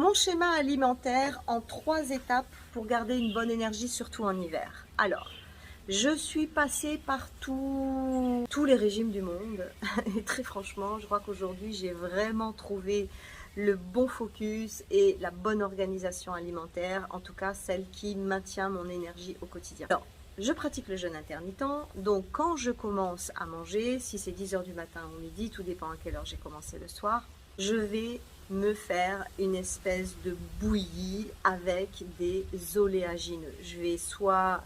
Mon schéma alimentaire en 3 étapes pour garder une bonne énergie, surtout en hiver. Alors, je suis passée par tous les régimes du monde et très franchement, je crois qu'aujourd'hui, j'ai vraiment trouvé le bon focus et la bonne organisation alimentaire, en tout cas celle qui maintient mon énergie au quotidien. Alors, je pratique le jeûne intermittent, donc quand je commence à manger, si c'est 10 h du matin ou midi, tout dépend à quelle heure j'ai commencé le soir, je vais me faire une espèce de bouillie avec des oléagineux. Je vais soit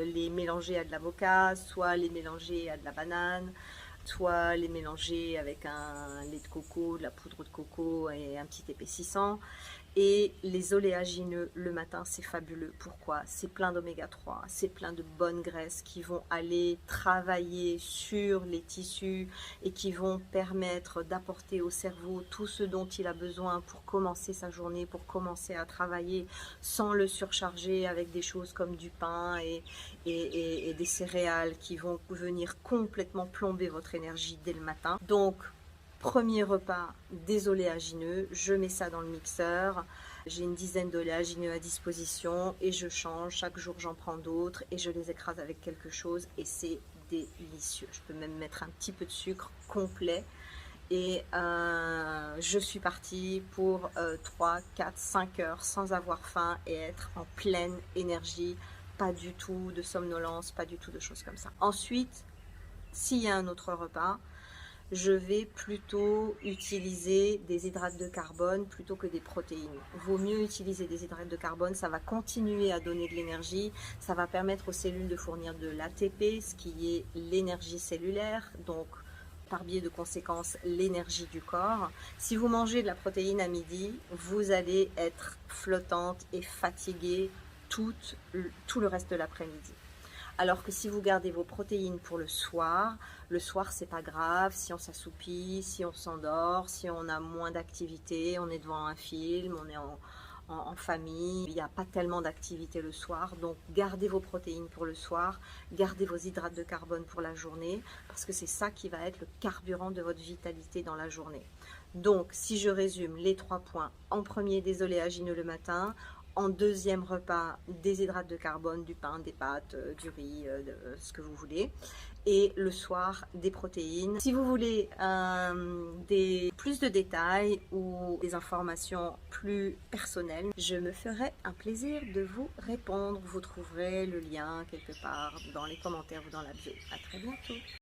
les mélanger à de l'avocat, soit les mélanger à de la banane, soit les mélanger avec un lait de coco, de la poudre de coco et un petit épaississant. Et les oléagineux le matin, c'est fabuleux. Pourquoi? C'est plein d'oméga 3, c'est plein de bonnes graisses qui vont aller travailler sur les tissus et qui vont permettre d'apporter au cerveau tout ce dont il a besoin pour commencer sa journée, pour commencer à travailler sans le surcharger avec des choses comme du pain et des céréales qui vont venir complètement plomber votre énergie dès le matin. Donc, premier repas, des oléagineux, je mets ça dans le mixeur, j'ai une dizaine d'oléagineux à disposition et je change, chaque jour j'en prends d'autres et je les écrase avec quelque chose et c'est délicieux. Je peux même mettre un petit peu de sucre complet et je suis partie pour 3, 4, 5 heures sans avoir faim et être en pleine énergie, pas du tout de somnolence, pas du tout de choses comme ça. Ensuite, s'il y a un autre repas, je vais plutôt utiliser des hydrates de carbone plutôt que des protéines. Vaut mieux utiliser des hydrates de carbone, ça va continuer à donner de l'énergie, ça va permettre aux cellules de fournir de l'ATP, ce qui est l'énergie cellulaire, donc par biais de conséquence l'énergie du corps. Si vous mangez de la protéine à midi, vous allez être flottante et fatiguée tout le reste de l'après-midi. Alors que si vous gardez vos protéines pour le soir c'est pas grave si on s'assoupit, si on s'endort, si on a moins d'activité, on est devant un film, on est en famille, il n'y a pas tellement d'activité le soir, donc gardez vos protéines pour le soir, gardez vos hydrates de carbone pour la journée, parce que c'est ça qui va être le carburant de votre vitalité dans la journée. Donc, si je résume les 3 points, en premier, des oléagineux le matin, en deuxième repas, des hydrates de carbone, du pain, des pâtes, du riz, ce que vous voulez. Et le soir, des protéines. Si vous voulez plus de détails ou des informations plus personnelles, je me ferai un plaisir de vous répondre. Vous trouverez le lien quelque part dans les commentaires ou dans la bio. À très bientôt.